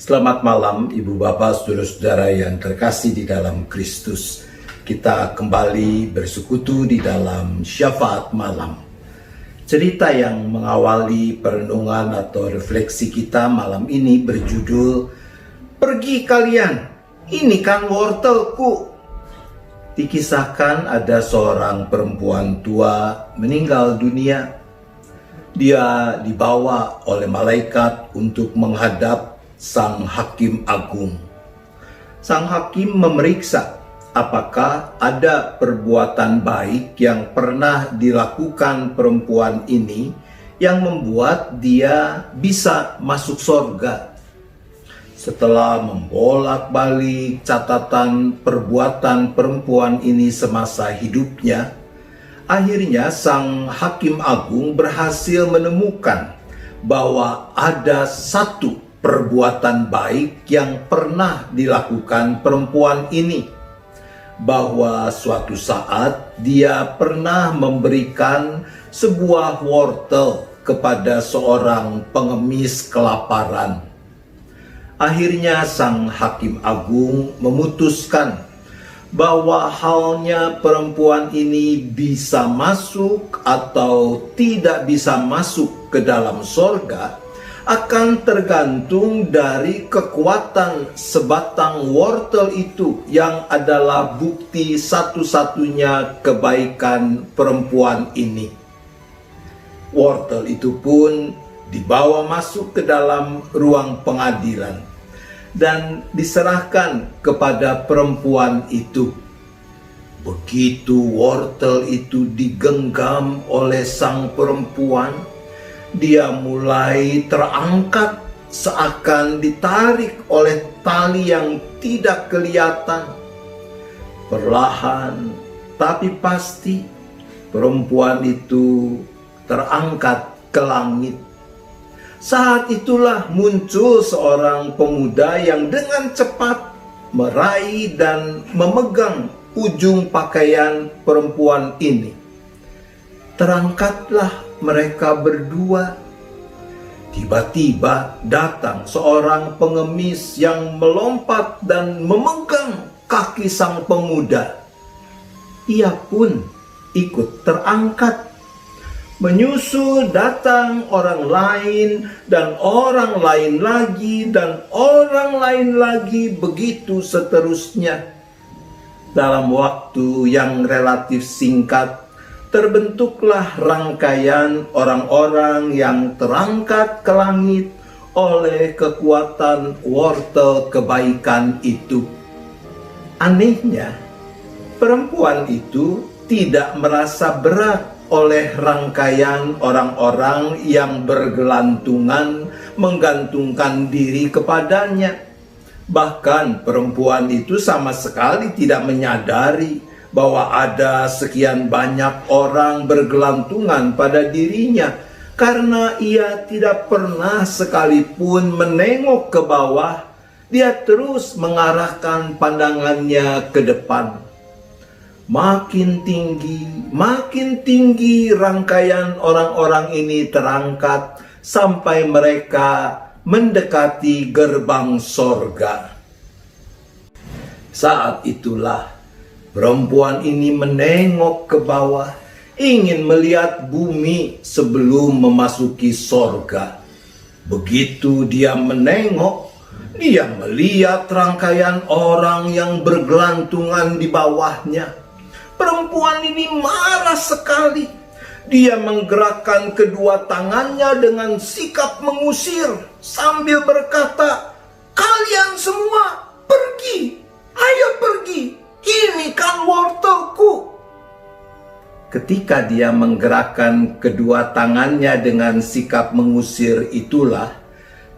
Selamat malam Ibu Bapak, Saudara-saudara yang terkasih di dalam Kristus. Kita kembali bersekutu di dalam syafaat malam. Cerita yang mengawali perenungan atau refleksi kita malam ini berjudul "Pergi kalian, ini kan wortelku". Dikisahkan ada seorang perempuan tua meninggal dunia. Dia dibawa oleh malaikat untuk menghadap Sang Hakim Agung. Sang Hakim memeriksa apakah ada perbuatan baik yang pernah dilakukan perempuan ini yang membuat dia bisa masuk surga. Setelah membolak-balik catatan perbuatan perempuan ini semasa hidupnya, akhirnya Sang Hakim Agung berhasil menemukan bahwa ada satu perbuatan baik yang pernah dilakukan perempuan ini, bahwa suatu saat dia pernah memberikan sebuah wortel kepada seorang pengemis kelaparan. Akhirnya Sang Hakim Agung memutuskan bahwa halnya perempuan ini bisa masuk atau tidak bisa masuk ke dalam surga akan tergantung dari kekuatan sebatang wortel itu, yang adalah bukti satu-satunya kebaikan perempuan ini. Wortel itu pun dibawa masuk ke dalam ruang pengadilan dan diserahkan kepada perempuan itu. Begitu wortel itu digenggam oleh sang perempuan, dia mulai terangkat seakan ditarik oleh tali yang tidak kelihatan. Perlahan tapi pasti perempuan itu terangkat ke langit. Saat itulah muncul seorang pemuda yang dengan cepat meraih dan memegang ujung pakaian perempuan ini. Terangkatlah mereka berdua. Tiba-tiba datang seorang pengemis yang melompat dan memegang kaki sang pemuda. Ia pun ikut terangkat. Menyusul datang orang lain dan orang lain lagi dan orang lain lagi, begitu seterusnya. Dalam waktu yang relatif singkat, terbentuklah rangkaian orang-orang yang terangkat ke langit oleh kekuatan wortel kebaikan itu. Anehnya, perempuan itu tidak merasa berat oleh rangkaian orang-orang yang bergelantungan menggantungkan diri kepadanya. Bahkan perempuan itu sama sekali tidak menyadari bahwa ada sekian banyak orang bergelantungan pada dirinya, karena ia tidak pernah sekalipun menengok ke bawah. Dia terus mengarahkan pandangannya ke depan. Makin tinggi rangkaian orang-orang ini terangkat sampai mereka mendekati gerbang sorga. Saat itulah perempuan ini menengok ke bawah, ingin melihat bumi sebelum memasuki sorga. Begitu dia menengok, dia melihat rangkaian orang yang bergelantungan di bawahnya. Perempuan ini marah sekali. Dia menggerakkan kedua tangannya dengan sikap mengusir sambil berkata, "Kalian semua pergi, ayo pergi. Ini kan wortelku." Ketika dia menggerakkan kedua tangannya dengan sikap mengusir itulah,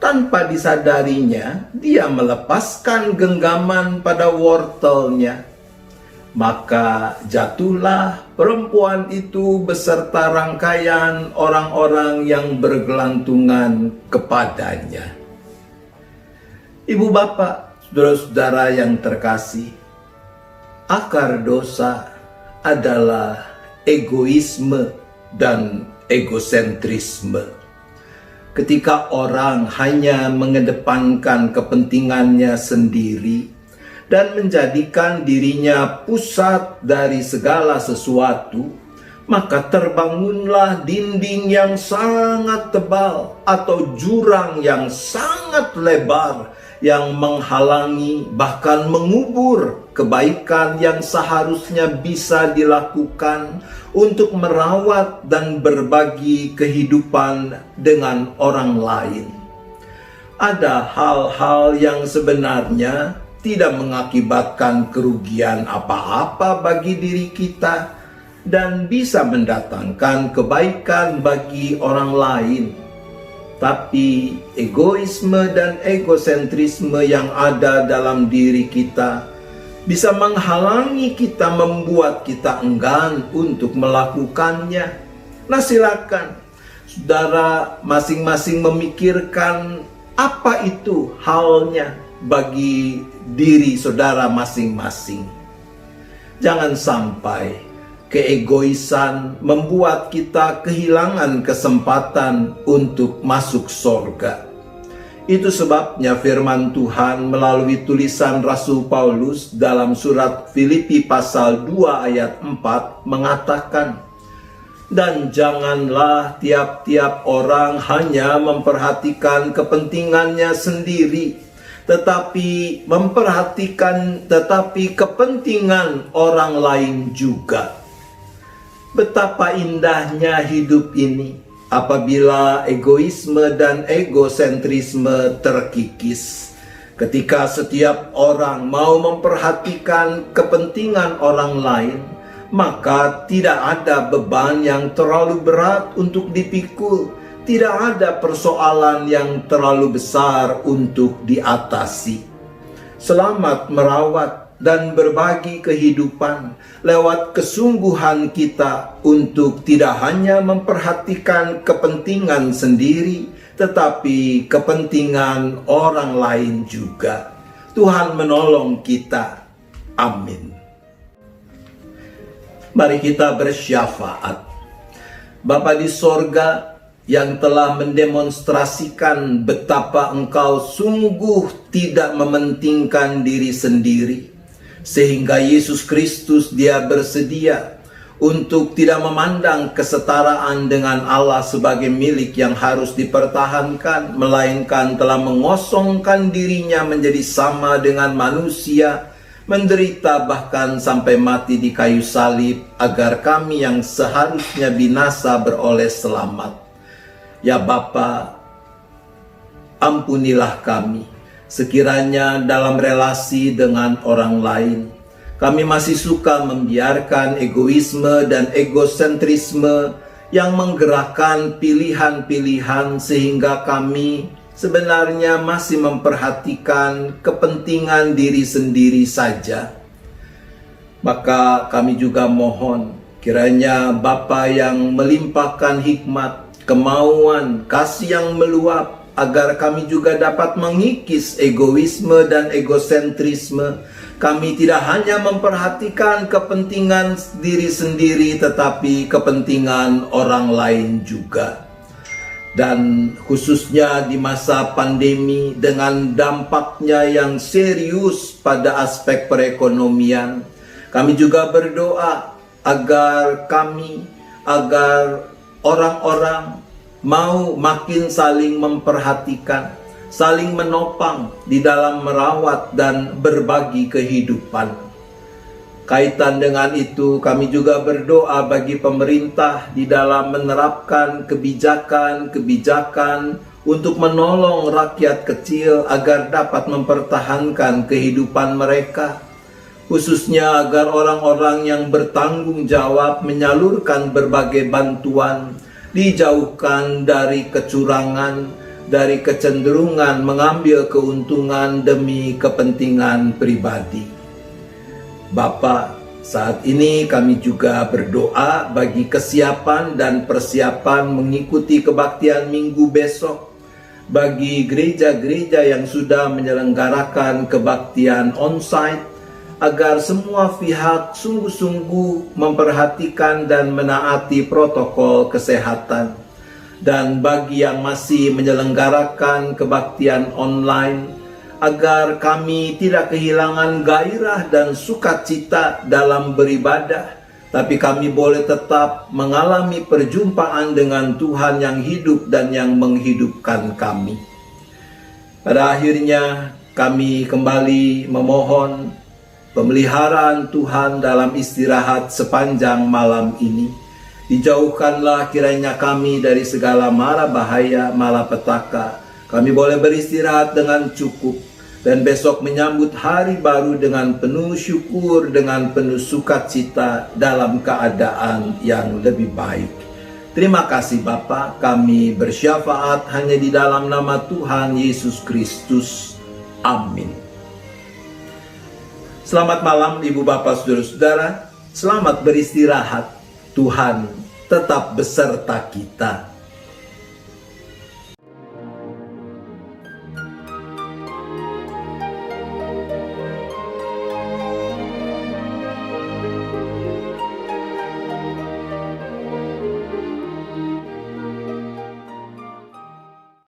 tanpa disadarinya, dia melepaskan genggaman pada wortelnya. Maka jatuhlah perempuan itu beserta rangkaian orang-orang yang bergelantungan kepadanya. Ibu bapak, saudara-saudara yang terkasih, akar dosa adalah egoisme dan egosentrisme. ketika orang hanya mengedepankan kepentingannya sendiri dan menjadikan dirinya pusat dari segala sesuatu, maka terbangunlah dinding yang sangat tebal atau jurang yang sangat lebar yang menghalangi bahkan mengubur kebaikan yang seharusnya bisa dilakukan untuk merawat dan berbagi kehidupan dengan orang lain. Ada hal-hal yang sebenarnya tidak mengakibatkan kerugian apa-apa bagi diri kita dan bisa mendatangkan kebaikan bagi orang lain. Tapi egoisme dan egosentrisme yang ada dalam diri kita bisa menghalangi kita, membuat kita enggan untuk melakukannya. Nah, silakan saudara masing-masing memikirkan apa itu halnya bagi diri saudara masing-masing. Jangan sampai keegoisan membuat kita kehilangan kesempatan untuk masuk sorga. Itu sebabnya firman Tuhan melalui tulisan Rasul Paulus dalam surat Filipi pasal 2 ayat 4 mengatakan, "Dan janganlah tiap-tiap orang hanya memperhatikan kepentingannya sendiri, tetapi kepentingan orang lain juga." Betapa indahnya hidup ini apabila egoisme dan egosentrisme terkikis. Ketika setiap orang mau memperhatikan kepentingan orang lain, maka tidak ada beban yang terlalu berat untuk dipikul. Tidak ada persoalan yang terlalu besar untuk diatasi. Selamat merawat dan berbagi kehidupan lewat kesungguhan kita untuk tidak hanya memperhatikan kepentingan sendiri, tetapi kepentingan orang lain juga. Tuhan menolong kita. Amin. Mari kita bersyafaat. Bapa di sorga, yang telah mendemonstrasikan betapa Engkau sungguh tidak mementingkan diri sendiri, sehingga Yesus Kristus Dia bersedia untuk tidak memandang kesetaraan dengan Allah sebagai milik yang harus dipertahankan, melainkan telah mengosongkan dirinya menjadi sama dengan manusia, menderita bahkan sampai mati di kayu salib, agar kami yang seharusnya binasa beroleh selamat. Ya Bapa, ampunilah kami sekiranya dalam relasi dengan orang lain kami masih suka membiarkan egoisme dan egosentrisme yang menggerakkan pilihan-pilihan, sehingga kami sebenarnya masih memperhatikan kepentingan diri sendiri saja. Maka kami juga mohon kiranya Bapa yang melimpahkan hikmat, kemauan, kasih yang meluap, agar kami juga dapat mengikis egoisme dan egosentrisme. Kami tidak hanya memperhatikan kepentingan diri sendiri, tetapi kepentingan orang lain juga. Dan khususnya di masa pandemi dengan dampaknya yang serius pada aspek perekonomian, kami juga berdoa agar orang-orang mau makin saling memperhatikan, saling menopang di dalam merawat dan berbagi kehidupan. Kaitan dengan itu, kami juga berdoa bagi pemerintah di dalam menerapkan kebijakan-kebijakan untuk menolong rakyat kecil agar dapat mempertahankan kehidupan mereka, khususnya agar orang-orang yang bertanggung jawab menyalurkan berbagai bantuan dijauhkan dari kecurangan, dari kecenderungan mengambil keuntungan demi kepentingan pribadi. Bapa, saat ini kami juga berdoa bagi kesiapan dan persiapan mengikuti kebaktian Minggu besok, bagi gereja-gereja yang sudah menyelenggarakan kebaktian onsite, agar semua pihak sungguh-sungguh memperhatikan dan menaati protokol kesehatan, Dan bagi yang masih menyelenggarakan kebaktian online, agar kami tidak kehilangan gairah dan sukacita dalam beribadah, tapi kami boleh tetap mengalami perjumpaan dengan Tuhan yang hidup dan yang menghidupkan kami. Pada akhirnya kami kembali memohon pemeliharaan Tuhan dalam istirahat sepanjang malam ini. Dijauhkanlah kiranya kami dari segala mara bahaya, malapetaka. Kami boleh beristirahat dengan cukup, dan besok menyambut hari baru dengan penuh syukur, dengan penuh sukacita dalam keadaan yang lebih baik. Terima kasih Bapa, kami bersyafaat hanya di dalam nama Tuhan Yesus Kristus. Amin. Selamat malam Ibu Bapak Saudara-saudara, selamat beristirahat. Tuhan tetap beserta kita.